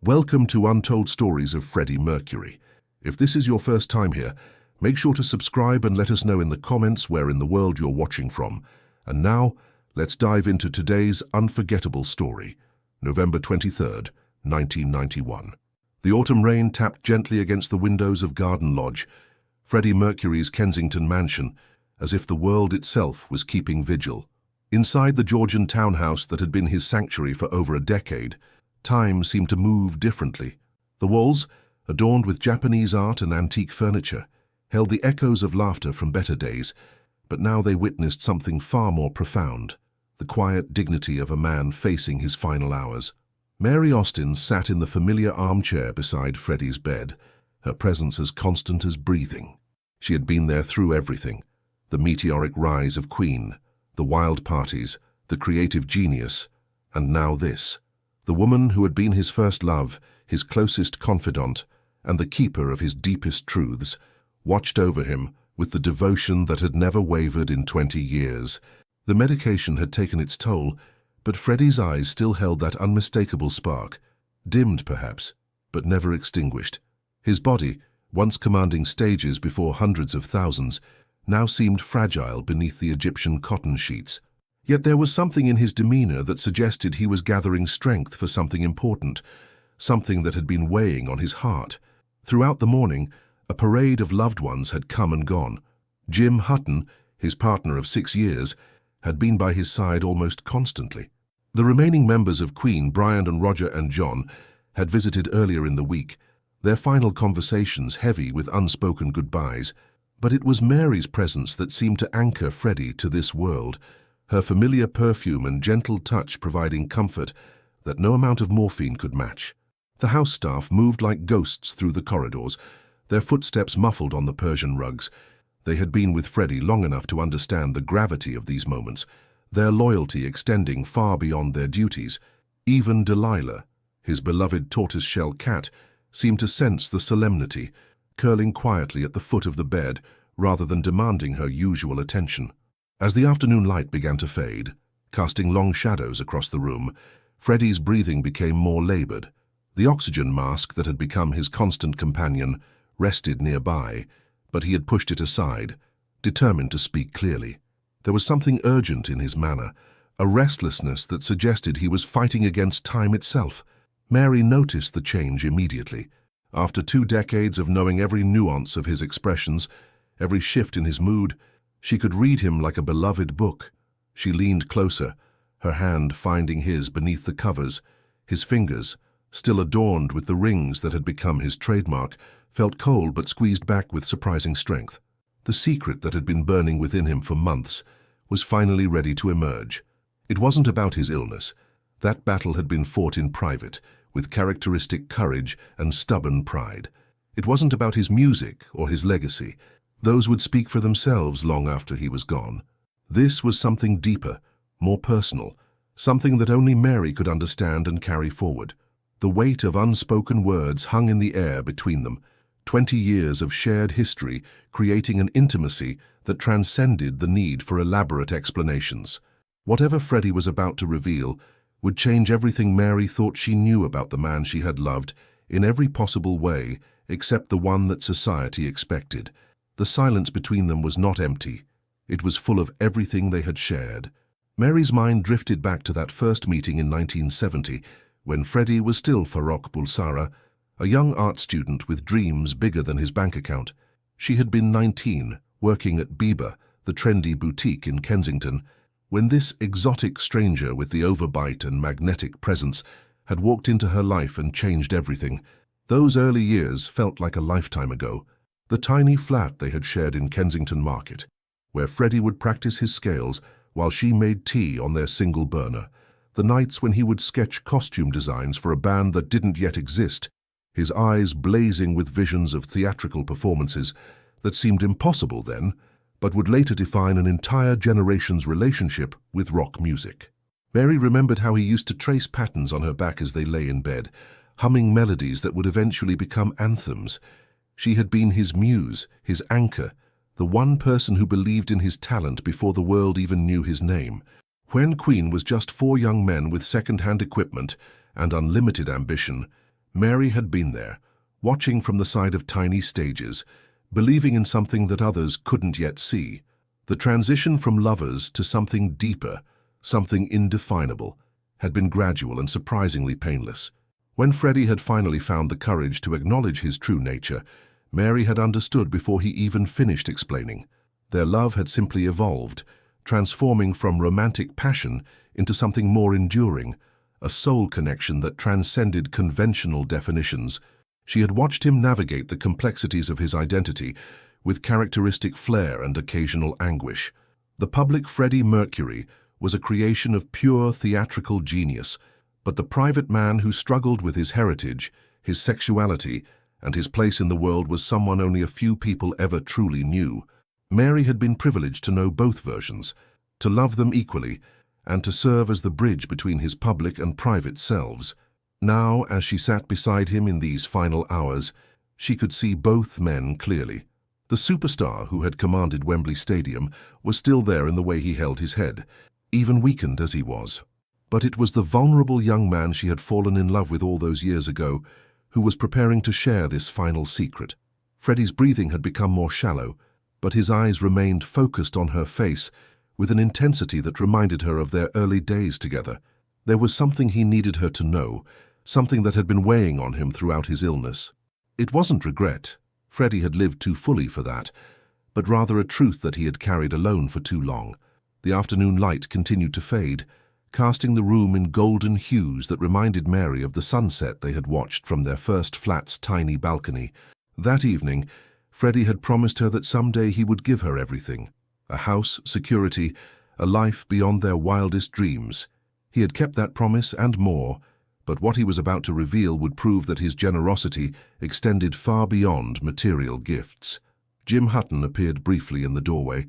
Welcome to Untold Stories of Freddie Mercury. If this is your first time here, make sure to subscribe and let us know in the comments where in the world you're watching from. And now, let's dive into today's unforgettable story. November 23rd, 1991. The autumn rain tapped gently against the windows of Garden Lodge, Freddie Mercury's Kensington mansion, as if the world itself was keeping vigil. Inside the Georgian townhouse that had been his sanctuary for over a decade, time seemed to move differently. The walls, adorned with Japanese art and antique furniture, held the echoes of laughter from better days, but now they witnessed something far more profound, the quiet dignity of a man facing his final hours. Mary Austin sat in the familiar armchair beside Freddie's bed, her presence as constant as breathing. She had been there through everything: the meteoric rise of Queen, the wild parties, the creative genius, and now this. The woman who had been his first love, his closest confidant, and the keeper of his deepest truths, watched over him with the devotion that had never wavered in 20 years. The medication had taken its toll, but Freddie's eyes still held that unmistakable spark, dimmed perhaps, but never extinguished. His body, once commanding stages before hundreds of thousands, now seemed fragile beneath the Egyptian cotton sheets. Yet there was something in his demeanor that suggested he was gathering strength for something important, something that had been weighing on his heart. Throughout the morning, a parade of loved ones had come and gone. Jim Hutton, his partner of 6 years, had been by his side almost constantly. The remaining members of Queen, Brian and Roger and John, had visited earlier in the week, their final conversations heavy with unspoken goodbyes. But it was Mary's presence that seemed to anchor Freddie to this world, her familiar perfume and gentle touch providing comfort that no amount of morphine could match. The house staff moved like ghosts through the corridors, their footsteps muffled on the Persian rugs. They had been with Freddie long enough to understand the gravity of these moments, their loyalty extending far beyond their duties. Even Delilah, his beloved tortoiseshell cat, seemed to sense the solemnity, curling quietly at the foot of the bed rather than demanding her usual attention. As the afternoon light began to fade, casting long shadows across the room, Freddie's breathing became more labored. The oxygen mask that had become his constant companion rested nearby, but he had pushed it aside, determined to speak clearly. There was something urgent in his manner, a restlessness that suggested he was fighting against time itself. Mary noticed the change immediately. After 2 decades of knowing every nuance of his expressions, every shift in his mood, she could read him like a beloved book. She leaned closer, her hand finding his beneath the covers. His fingers, still adorned with the rings that had become his trademark, felt cold but squeezed back with surprising strength. The secret that had been burning within him for months was finally ready to emerge. It wasn't about his illness. That battle had been fought in private, with characteristic courage and stubborn pride. It wasn't about his music or his legacy. Those would speak for themselves long after he was gone. This was something deeper, more personal, something that only Mary could understand and carry forward. The weight of unspoken words hung in the air between them, 20 years of shared history creating an intimacy that transcended the need for elaborate explanations. Whatever Freddie was about to reveal would change everything Mary thought she knew about the man she had loved in every possible way except the one that society expected. The silence between them was not empty. It was full of everything they had shared. Mary's mind drifted back to that first meeting in 1970, when Freddie was still Farrokh Bulsara, a young art student with dreams bigger than his bank account. She had been 19, working at Biba, the trendy boutique in Kensington, when this exotic stranger with the overbite and magnetic presence had walked into her life and changed everything. Those early years felt like a lifetime ago. The tiny flat they had shared in Kensington Market, where Freddie would practice his scales while she made tea on their single burner. The nights when he would sketch costume designs for a band that didn't yet exist, his eyes blazing with visions of theatrical performances that seemed impossible then, but would later define an entire generation's relationship with rock music. Mary remembered how he used to trace patterns on her back as they lay in bed, humming melodies that would eventually become anthems. She had been his muse, his anchor, the one person who believed in his talent before the world even knew his name. When Queen was just 4 young men with second-hand equipment and unlimited ambition, Mary had been there, watching from the side of tiny stages, believing in something that others couldn't yet see. The transition from lovers to something deeper, something indefinable, had been gradual and surprisingly painless. When Freddie had finally found the courage to acknowledge his true nature, Mary had understood before he even finished explaining. Their love had simply evolved, transforming from romantic passion into something more enduring, a soul connection that transcended conventional definitions. She had watched him navigate the complexities of his identity with characteristic flair and occasional anguish. The public Freddie Mercury was a creation of pure theatrical genius, but the private man who struggled with his heritage, his sexuality, and his place in the world was someone only a few people ever truly knew. Mary had been privileged to know both versions, to love them equally, and to serve as the bridge between his public and private selves. Now, as she sat beside him in these final hours, she could see both men clearly. The superstar who had commanded Wembley Stadium was still there in the way he held his head, even weakened as he was. But it was the vulnerable young man she had fallen in love with all those years ago who was preparing to share this final secret. Freddie's breathing had become more shallow, but his eyes remained focused on her face with an intensity that reminded her of their early days together. There was something he needed her to know, something that had been weighing on him throughout his illness. It wasn't regret. Freddie had lived too fully for that, but rather a truth that he had carried alone for too long. The afternoon light continued to fade, casting the room in golden hues that reminded Mary of the sunset they had watched from their first flat's tiny balcony. That evening, Freddie had promised her that someday he would give her everything: a house, security, a life beyond their wildest dreams. He had kept that promise and more, but what he was about to reveal would prove that his generosity extended far beyond material gifts. Jim Hutton appeared briefly in the doorway,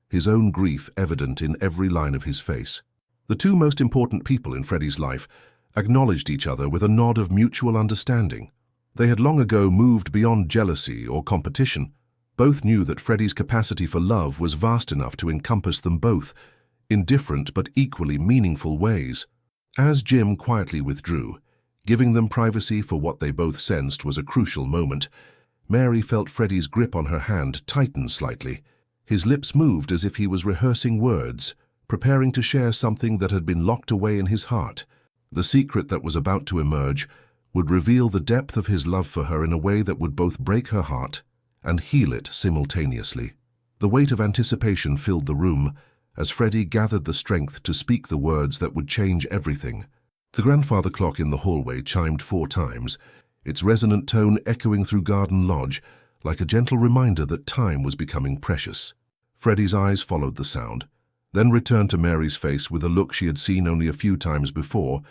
his own grief evident in every line of his face. The two most important people in Freddie's life acknowledged each other with a nod of mutual understanding. They had long ago moved beyond jealousy or competition. Both knew that Freddie's capacity for love was vast enough to encompass them both, in different but equally meaningful ways. As Jim quietly withdrew, giving them privacy for what they both sensed was a crucial moment, Mary felt Freddie's grip on her hand tighten slightly. His lips moved as if he was rehearsing words, preparing to share something that had been locked away in his heart. The secret that was about to emerge would reveal the depth of his love for her in a way that would both break her heart and heal it simultaneously. The weight of anticipation filled the room as Freddie gathered the strength to speak the words that would change everything. The grandfather clock in the hallway chimed 4 times, its resonant tone echoing through Garden Lodge like a gentle reminder that time was becoming precious. Freddie's eyes followed the sound, then returned to Mary's face with a look she had seen only a few times before,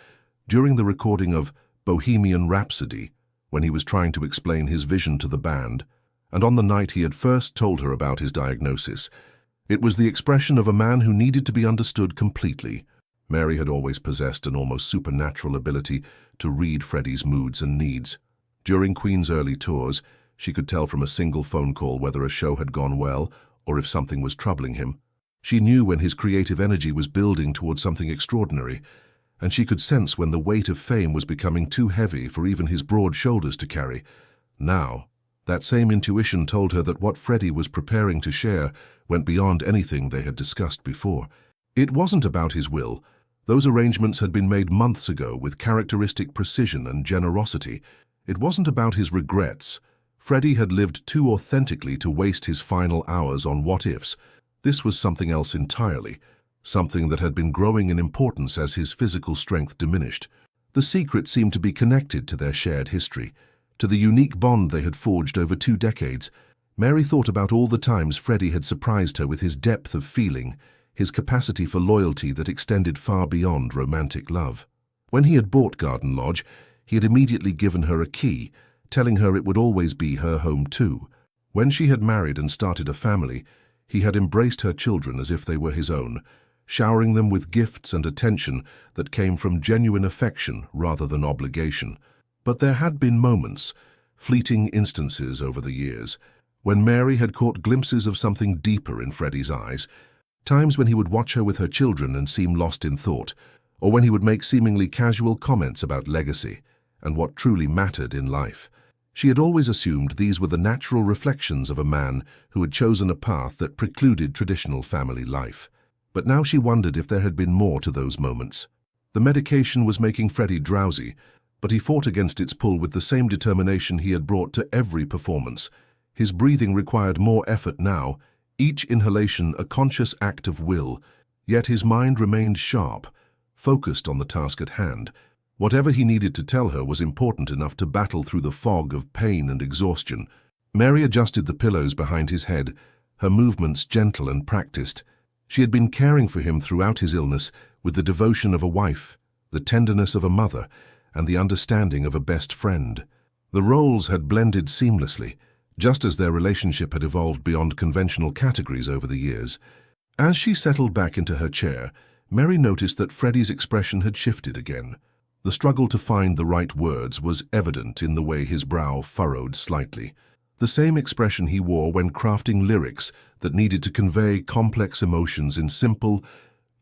during the recording of Bohemian Rhapsody, when he was trying to explain his vision to the band, and on the night he had first told her about his diagnosis. It was the expression of a man who needed to be understood completely. Mary had always possessed an almost supernatural ability to read Freddie's moods and needs. During Queen's early tours, she could tell from a single phone call whether a show had gone well or if something was troubling him. She knew when his creative energy was building towards something extraordinary, and she could sense when the weight of fame was becoming too heavy for even his broad shoulders to carry. Now, that same intuition told her that what Freddie was preparing to share went beyond anything they had discussed before. It wasn't about his will. Those arrangements had been made months ago with characteristic precision and generosity. It wasn't about his regrets. Freddie had lived too authentically to waste his final hours on what-ifs. This was something else entirely, something that had been growing in importance as his physical strength diminished. The secret seemed to be connected to their shared history, to the unique bond they had forged over 2 decades. Mary thought about all the times Freddie had surprised her with his depth of feeling, his capacity for loyalty that extended far beyond romantic love. When he had bought Garden Lodge, he had immediately given her a key, telling her it would always be her home too. When she had married and started a family, he had embraced her children as if they were his own, showering them with gifts and attention that came from genuine affection rather than obligation. But there had been moments, fleeting instances over the years, when Mary had caught glimpses of something deeper in Freddie's eyes, times when he would watch her with her children and seem lost in thought, or when he would make seemingly casual comments about legacy, and what truly mattered in life. She had always assumed these were the natural reflections of a man who had chosen a path that precluded traditional family life. But now she wondered if there had been more to those moments. The medication was making Freddie drowsy, but he fought against its pull with the same determination he had brought to every performance. His breathing required more effort now, each inhalation a conscious act of will, yet his mind remained sharp, focused on the task at hand. Whatever he needed to tell her was important enough to battle through the fog of pain and exhaustion. Mary adjusted the pillows behind his head, her movements gentle and practiced. She had been caring for him throughout his illness with the devotion of a wife, the tenderness of a mother, and the understanding of a best friend. The roles had blended seamlessly, just as their relationship had evolved beyond conventional categories over the years. As she settled back into her chair, Mary noticed that Freddie's expression had shifted again. The struggle to find the right words was evident in the way his brow furrowed slightly, the same expression he wore when crafting lyrics that needed to convey complex emotions in simple,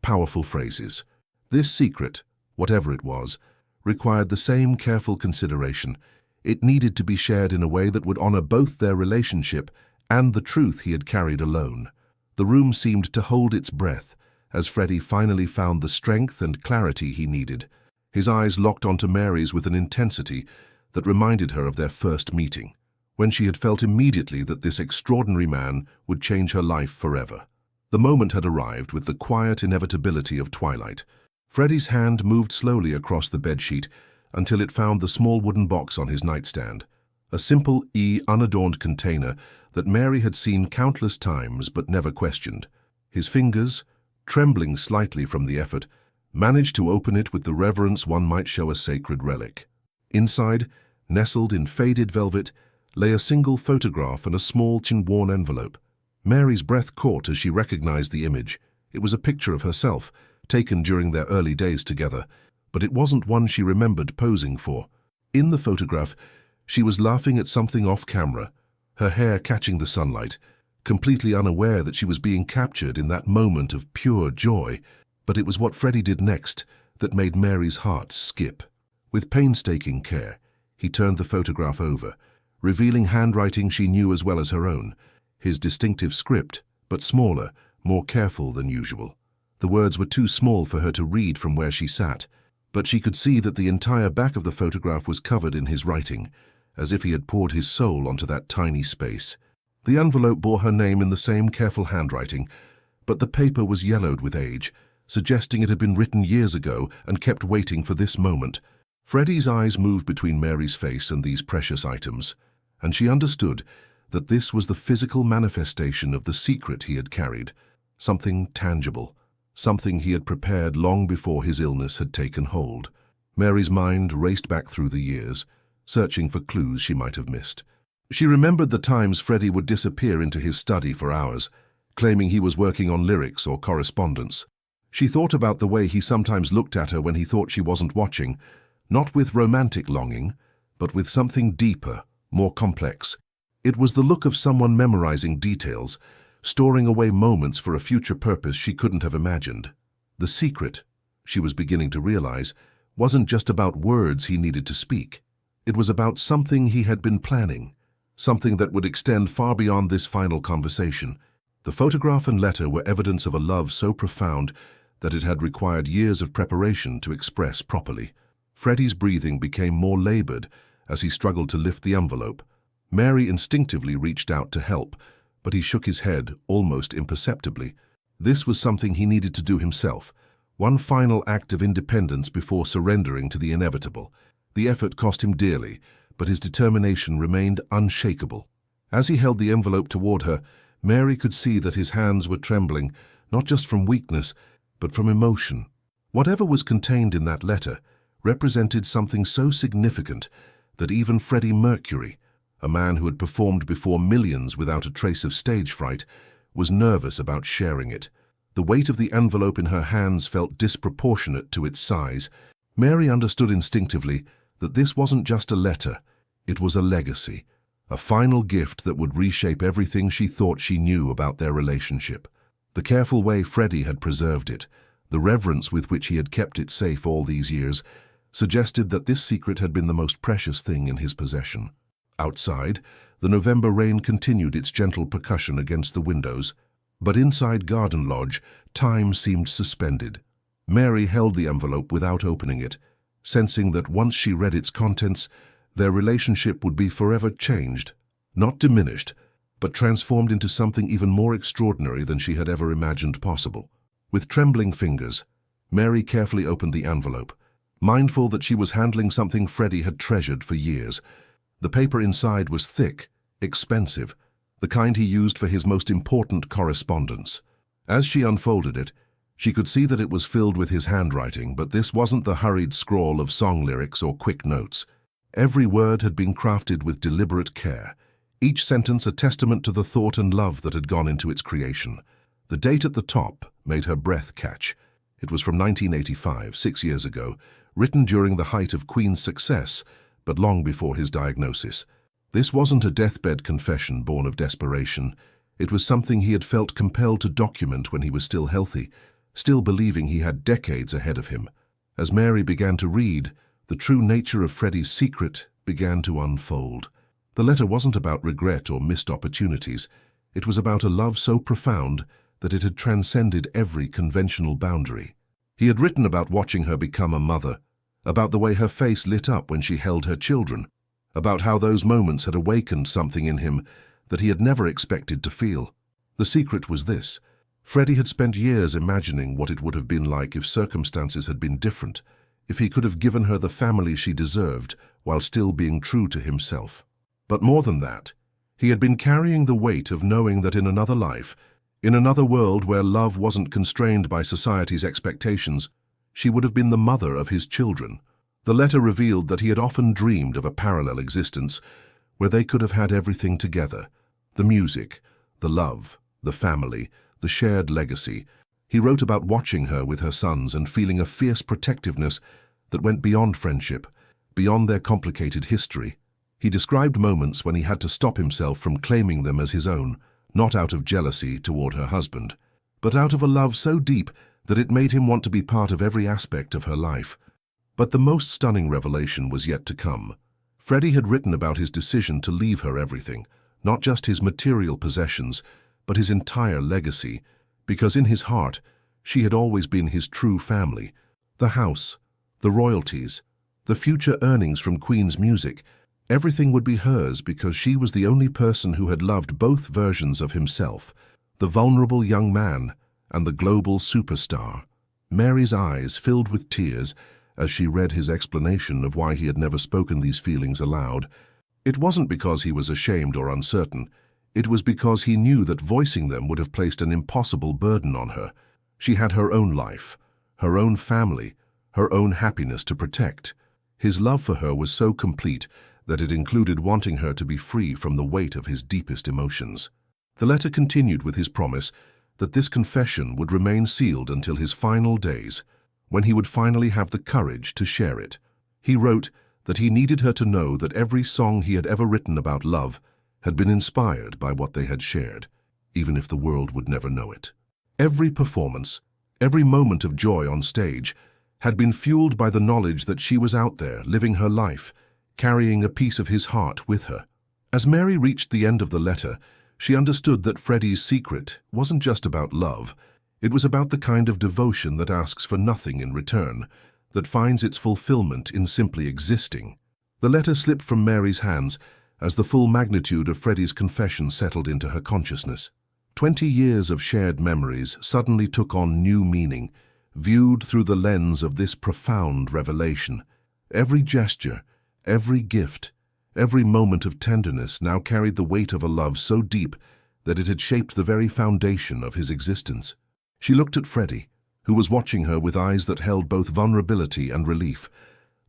powerful phrases. This secret, whatever it was, required the same careful consideration. It needed to be shared in a way that would honor both their relationship and the truth he had carried alone. The room seemed to hold its breath as Freddie finally found the strength and clarity he needed. His eyes locked onto Mary's with an intensity that reminded her of their first meeting, when she had felt immediately that this extraordinary man would change her life forever. The moment had arrived with the quiet inevitability of twilight. Freddie's hand moved slowly across the bedsheet until it found the small wooden box on his nightstand, a simple, unadorned container that Mary had seen countless times but never questioned. His fingers, trembling slightly from the effort, managed to open it with the reverence one might show a sacred relic. Inside, nestled in faded velvet, lay a single photograph and a small, worn envelope. Mary's breath caught as she recognized the image. It was a picture of herself, taken during their early days together, but it wasn't one she remembered posing for. In the photograph, she was laughing at something off camera, her hair catching the sunlight, completely unaware that she was being captured in that moment of pure joy. But it was what Freddie did next that made Mary's heart skip. With painstaking care, he turned the photograph over, revealing handwriting she knew as well as her own, his distinctive script, but smaller, more careful than usual. The words were too small for her to read from where she sat, but she could see that the entire back of the photograph was covered in his writing, as if he had poured his soul onto that tiny space. The envelope bore her name in the same careful handwriting, but the paper was yellowed with age, suggesting it had been written years ago and kept waiting for this moment. Freddie's eyes moved between Mary's face and these precious items, and she understood that this was the physical manifestation of the secret he had carried, something tangible, something he had prepared long before his illness had taken hold. Mary's mind raced back through the years, searching for clues she might have missed. She remembered the times Freddie would disappear into his study for hours, claiming he was working on lyrics or correspondence. She thought about the way he sometimes looked at her when he thought she wasn't watching, not with romantic longing, but with something deeper, more complex. It was the look of someone memorizing details, storing away moments for a future purpose she couldn't have imagined. The secret, she was beginning to realize, wasn't just about words he needed to speak. It was about something he had been planning, something that would extend far beyond this final conversation. The photograph and letter were evidence of a love so profound that it had required years of preparation to express properly. Freddie's breathing became more labored as he struggled to lift the envelope. Mary instinctively reached out to help, but he shook his head almost imperceptibly. This was something he needed to do himself, one final act of independence before surrendering to the inevitable. The effort cost him dearly, but his determination remained unshakable. As he held the envelope toward her, Mary could see that his hands were trembling, not just from weakness, but from emotion. Whatever was contained in that letter represented something so significant that even Freddie Mercury, a man who had performed before millions without a trace of stage fright, was nervous about sharing it. The weight of the envelope in her hands felt disproportionate to its size. Mary understood instinctively that this wasn't just a letter, it was a legacy, a final gift that would reshape everything she thought she knew about their relationship. The careful way Freddie had preserved it, the reverence with which he had kept it safe all these years, suggested that this secret had been the most precious thing in his possession. Outside, the November rain continued its gentle percussion against the windows, but inside Garden Lodge, time seemed suspended. Mary held the envelope without opening it, sensing that once she read its contents, their relationship would be forever changed, not diminished, but transformed into something even more extraordinary than she had ever imagined possible. With trembling fingers, Mary carefully opened the envelope, mindful that she was handling something Freddie had treasured for years. The paper inside was thick, expensive, the kind he used for his most important correspondence. As she unfolded it, she could see that it was filled with his handwriting, but this wasn't the hurried scrawl of song lyrics or quick notes. Every word had been crafted with deliberate care, each sentence a testament to the thought and love that had gone into its creation. The date at the top made her breath catch. It was from 1985, 6 years ago, written during the height of Queen's success, but long before his diagnosis. This wasn't a deathbed confession born of desperation. It was something he had felt compelled to document when he was still healthy, still believing he had decades ahead of him. As Mary began to read, the true nature of Freddie's secret began to unfold. The letter wasn't about regret or missed opportunities. It was about a love so profound that it had transcended every conventional boundary. He had written about watching her become a mother, about the way her face lit up when she held her children, about how those moments had awakened something in him that he had never expected to feel. The secret was this: Freddie had spent years imagining what it would have been like if circumstances had been different, if he could have given her the family she deserved while still being true to himself. But more than that, he had been carrying the weight of knowing that in another life, in another world where love wasn't constrained by society's expectations, she would have been the mother of his children. The letter revealed that he had often dreamed of a parallel existence where they could have had everything together: the music, the love, the family, the shared legacy. He wrote about watching her with her sons and feeling a fierce protectiveness that went beyond friendship, beyond their complicated history. He described moments when he had to stop himself from claiming them as his own, not out of jealousy toward her husband, but out of a love so deep that it made him want to be part of every aspect of her life. But the most stunning revelation was yet to come. Freddie had written about his decision to leave her everything, not just his material possessions, but his entire legacy, because in his heart, she had always been his true family. The house, the royalties, the future earnings from Queen's music, everything would be hers because she was the only person who had loved both versions of himself, the vulnerable young man and the global superstar. Mary's eyes filled with tears as she read his explanation of why he had never spoken these feelings aloud. It wasn't because he was ashamed or uncertain. It was because he knew that voicing them would have placed an impossible burden on her. She had her own life, her own family, her own happiness to protect. His love for her was so complete that it included wanting her to be free from the weight of his deepest emotions. The letter continued with his promise that this confession would remain sealed until his final days, when he would finally have the courage to share it. He wrote that he needed her to know that every song he had ever written about love had been inspired by what they had shared, even if the world would never know it. Every performance, every moment of joy on stage, had been fueled by the knowledge that she was out there living her life, carrying a piece of his heart with her. As Mary reached the end of the letter, she understood that Freddie's secret wasn't just about love. It was about the kind of devotion that asks for nothing in return, that finds its fulfillment in simply existing. The letter slipped from Mary's hands as the full magnitude of Freddie's confession settled into her consciousness. 20 years of shared memories suddenly took on new meaning, viewed through the lens of this profound revelation. Every gesture, every gift, every moment of tenderness now carried the weight of a love so deep that it had shaped the very foundation of his existence. She looked at Freddie, who was watching her with eyes that held both vulnerability and relief.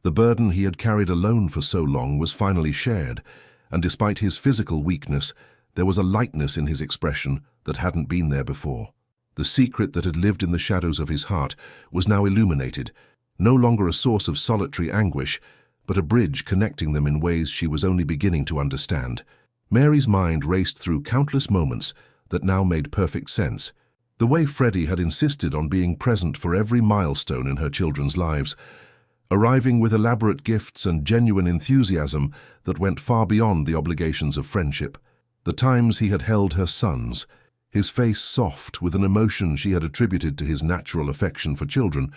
The burden he had carried alone for so long was finally shared, and despite his physical weakness, there was a lightness in his expression that hadn't been there before. The secret that had lived in the shadows of his heart was now illuminated, no longer a source of solitary anguish, but a bridge connecting them in ways she was only beginning to understand. Mary's mind raced through countless moments that now made perfect sense. The way Freddie had insisted on being present for every milestone in her children's lives, arriving with elaborate gifts and genuine enthusiasm that went far beyond the obligations of friendship. The times he had held her sons, his face soft with an emotion she had attributed to his natural affection for children,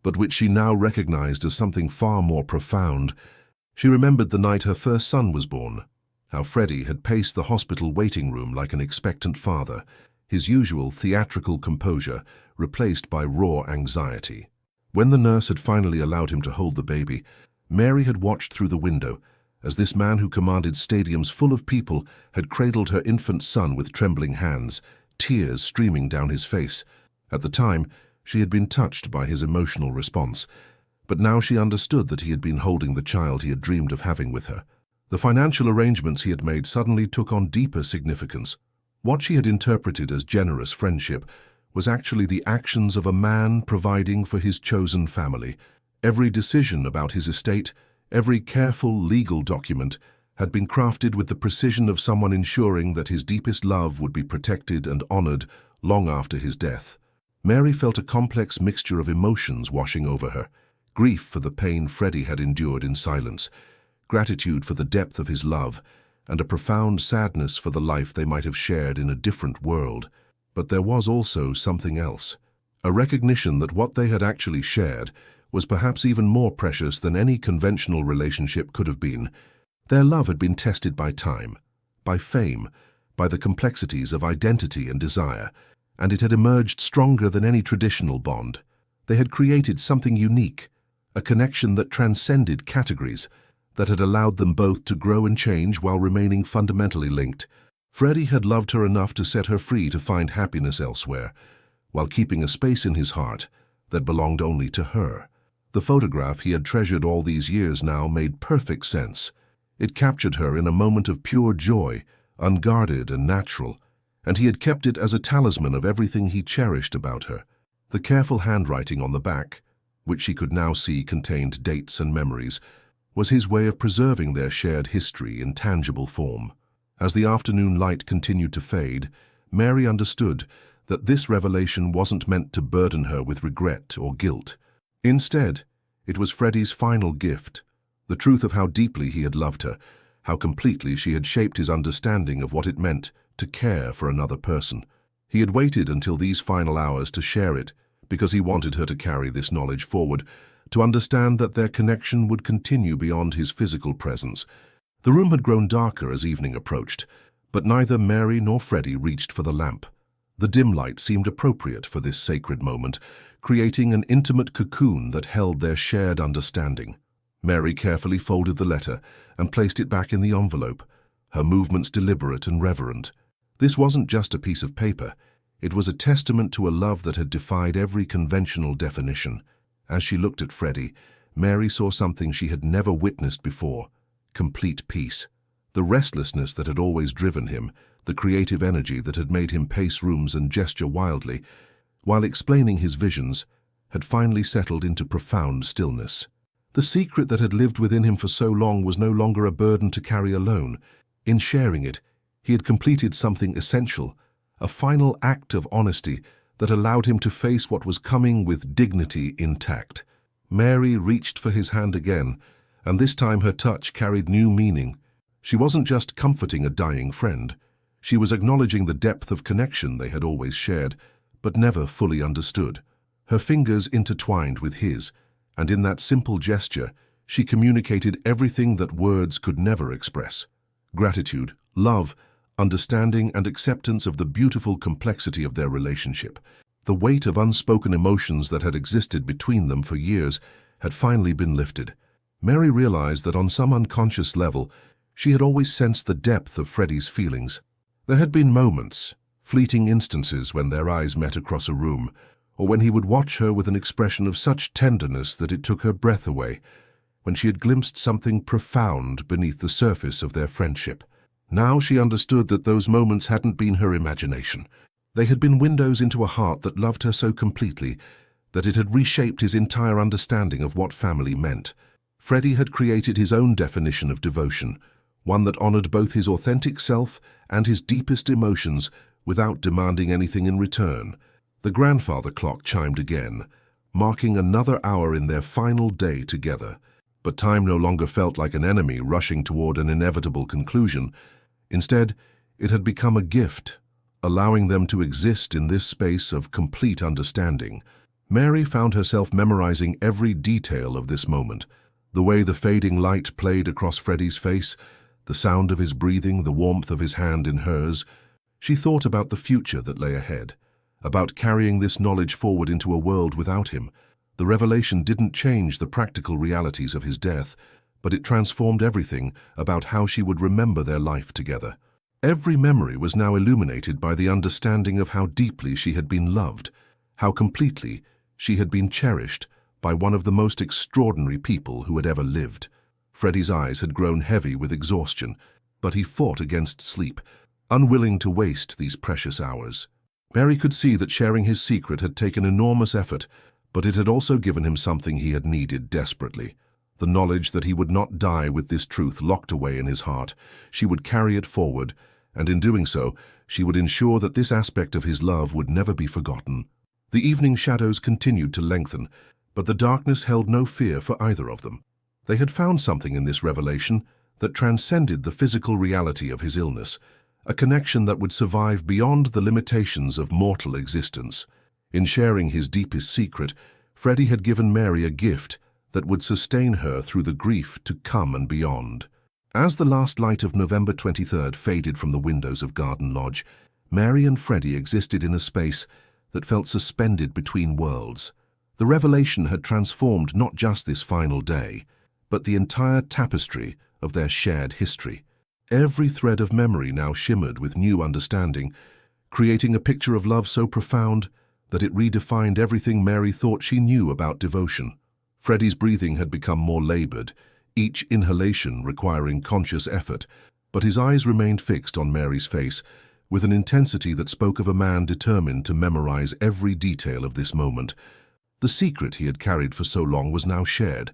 but which she now recognized as something far more profound. She remembered the night her first son was born, how Freddie had paced the hospital waiting room like an expectant father, his usual theatrical composure replaced by raw anxiety. When the nurse had finally allowed him to hold the baby, Mary had watched through the window as this man who commanded stadiums full of people had cradled her infant son with trembling hands, tears streaming down his face. At the time, she had been touched by his emotional response, but now she understood that he had been holding the child he had dreamed of having with her. The financial arrangements he had made suddenly took on deeper significance. What she had interpreted as generous friendship was actually the actions of a man providing for his chosen family. Every decision about his estate, every careful legal document, had been crafted with the precision of someone ensuring that his deepest love would be protected and honored long after his death. Mary felt a complex mixture of emotions washing over her: grief for the pain Freddie had endured in silence, gratitude for the depth of his love, and a profound sadness for the life they might have shared in a different world. But there was also something else, a recognition that what they had actually shared was perhaps even more precious than any conventional relationship could have been. Their love had been tested by time, by fame, by the complexities of identity and desire, and it had emerged stronger than any traditional bond. They had created something unique, a connection that transcended categories, that had allowed them both to grow and change while remaining fundamentally linked. Freddie had loved her enough to set her free to find happiness elsewhere, while keeping a space in his heart that belonged only to her. The photograph he had treasured all these years now made perfect sense. It captured her in a moment of pure joy, unguarded and natural, and he had kept it as a talisman of everything he cherished about her. The careful handwriting on the back, which she could now see contained dates and memories, was his way of preserving their shared history in tangible form. As the afternoon light continued to fade, Mary understood that this revelation wasn't meant to burden her with regret or guilt. Instead, it was Freddie's final gift, the truth of how deeply he had loved her, how completely she had shaped his understanding of what it meant to care for another person. He had waited until these final hours to share it because he wanted her to carry this knowledge forward, to understand that their connection would continue beyond his physical presence. The room had grown darker as evening approached, but neither Mary nor Freddie reached for the lamp. The dim light seemed appropriate for this sacred moment, creating an intimate cocoon that held their shared understanding. Mary carefully folded the letter and placed it back in the envelope, her movements deliberate and reverent. This wasn't just a piece of paper. It was a testament to a love that had defied every conventional definition. As she looked at Freddie, Mary saw something she had never witnessed before: complete peace. The restlessness that had always driven him, the creative energy that had made him pace rooms and gesture wildly, while explaining his visions, had finally settled into profound stillness. The secret that had lived within him for so long was no longer a burden to carry alone. In sharing it, he had completed something essential, a final act of honesty that allowed him to face what was coming with dignity intact. Mary reached for his hand again, and this time her touch carried new meaning. She wasn't just comforting a dying friend. She was acknowledging the depth of connection they had always shared, but never fully understood. Her fingers intertwined with his, and in that simple gesture, she communicated everything that words could never express: gratitude, love, understanding, and acceptance of the beautiful complexity of their relationship. The weight of unspoken emotions that had existed between them for years had finally been lifted. Mary realized that on some unconscious level, she had always sensed the depth of Freddie's feelings. There had been moments, fleeting instances when their eyes met across a room, or when he would watch her with an expression of such tenderness that it took her breath away, when she had glimpsed something profound beneath the surface of their friendship. Now she understood that those moments hadn't been her imagination. They had been windows into a heart that loved her so completely that it had reshaped his entire understanding of what family meant. Freddie had created his own definition of devotion, one that honored both his authentic self and his deepest emotions without demanding anything in return. The grandfather clock chimed again, marking another hour in their final day together. But time no longer felt like an enemy rushing toward an inevitable conclusion. Instead, it had become a gift, allowing them to exist in this space of complete understanding. Mary found herself memorizing every detail of this moment. The way the fading light played across Freddie's face, the sound of his breathing, the warmth of his hand in hers. She thought about the future that lay ahead, about carrying this knowledge forward into a world without him. The revelation didn't change the practical realities of his death, but it transformed everything about how she would remember their life together. Every memory was now illuminated by the understanding of how deeply she had been loved, how completely she had been cherished by one of the most extraordinary people who had ever lived. Freddie's eyes had grown heavy with exhaustion, but he fought against sleep, unwilling to waste these precious hours. Mary could see that sharing his secret had taken enormous effort, but it had also given him something he had needed desperately. The knowledge that he would not die with this truth locked away in his heart. She would carry it forward, and in doing so, she would ensure that this aspect of his love would never be forgotten. The evening shadows continued to lengthen, but the darkness held no fear for either of them. They had found something in this revelation that transcended the physical reality of his illness, a connection that would survive beyond the limitations of mortal existence. In sharing his deepest secret, Freddie had given Mary a gift that would sustain her through the grief to come and beyond. As the last light of November 23rd faded from the windows of Garden Lodge, Mary and Freddie existed in a space that felt suspended between worlds. The revelation had transformed not just this final day, but the entire tapestry of their shared history. Every thread of memory now shimmered with new understanding, creating a picture of love so profound that it redefined everything Mary thought she knew about devotion. Freddie's breathing had become more labored, each inhalation requiring conscious effort, but his eyes remained fixed on Mary's face, with an intensity that spoke of a man determined to memorize every detail of this moment. The secret he had carried for so long was now shared,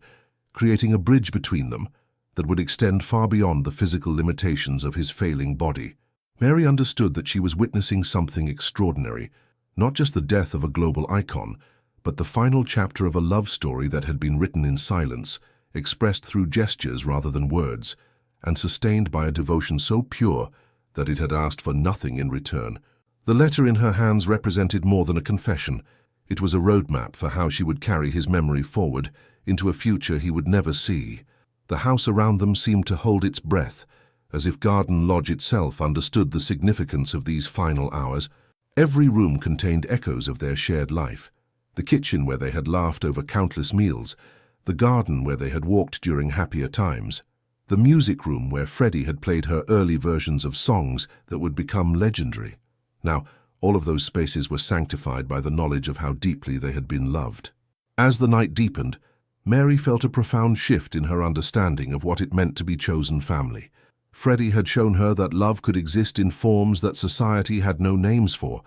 creating a bridge between them that would extend far beyond the physical limitations of his failing body. Mary understood that she was witnessing something extraordinary, not just the death of a global icon, but the final chapter of a love story that had been written in silence, expressed through gestures rather than words, and sustained by a devotion so pure that it had asked for nothing in return. The letter in her hands represented more than a confession. It was a roadmap for how she would carry his memory forward into a future he would never see. The house around them seemed to hold its breath, as if Garden Lodge itself understood the significance of these final hours. Every room contained echoes of their shared life. The kitchen where they had laughed over countless meals, the garden where they had walked during happier times, the music room where Freddie had played her early versions of songs that would become legendary. Now, all of those spaces were sanctified by the knowledge of how deeply they had been loved. As the night deepened, Mary felt a profound shift in her understanding of what it meant to be chosen family. Freddie had shown her that love could exist in forms that society had no names for,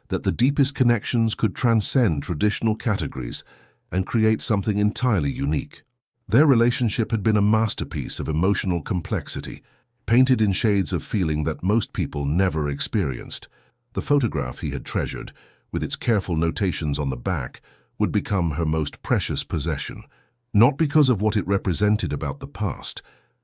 that the deepest connections could transcend traditional categories and create something entirely unique. Their relationship had been a masterpiece of emotional complexity, painted in shades of feeling that most people never experienced. The photograph he had treasured, with its careful notations on the back, would become her most precious possession, not because of what it represented about the past,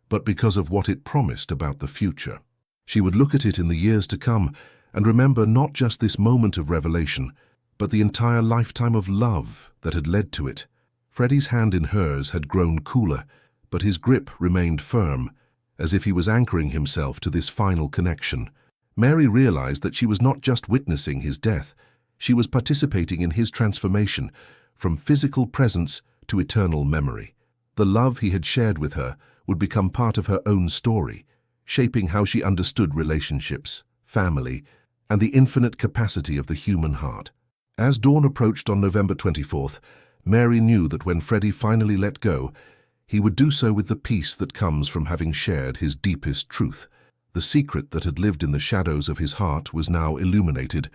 but because of what it promised about the future. She would look at it in the years to come and remember not just this moment of revelation, but the entire lifetime of love that had led to it. Freddie's hand in hers had grown cooler, but his grip remained firm, as if he was anchoring himself to this final connection. Mary realized that she was not just witnessing his death, she was participating in his transformation, from physical presence to eternal memory. The love he had shared with her would become part of her own story, shaping how she understood relationships, family, and the infinite capacity of the human heart. As dawn approached on November 24th, Mary knew that when Freddie finally let go, he would do so with the peace that comes from having shared his deepest truth. The secret that had lived in the shadows of his heart was now illuminated,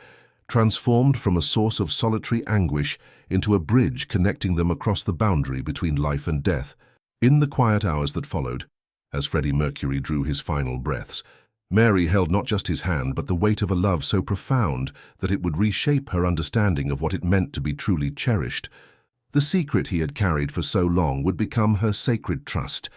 transformed from a source of solitary anguish into a bridge connecting them across the boundary between life and death. In the quiet hours that followed, as Freddie Mercury drew his final breaths, Mary held not just his hand but the weight of a love so profound that it would reshape her understanding of what it meant to be truly cherished. The secret he had carried for so long would become her sacred trust,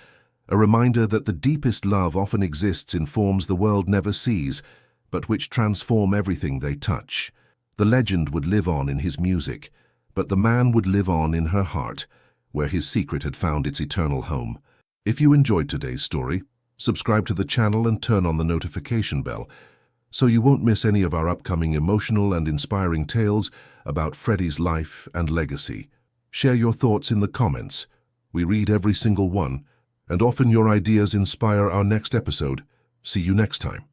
a reminder that the deepest love often exists in forms the world never sees, but which transform everything they touch. The legend would live on in his music, but the man would live on in her heart, where his secret had found its eternal home. If you enjoyed today's story, subscribe to the channel and turn on the notification bell, so you won't miss any of our upcoming emotional and inspiring tales about Freddie's life and legacy. Share your thoughts in the comments. We read every single one, and often your ideas inspire our next episode. See you next time.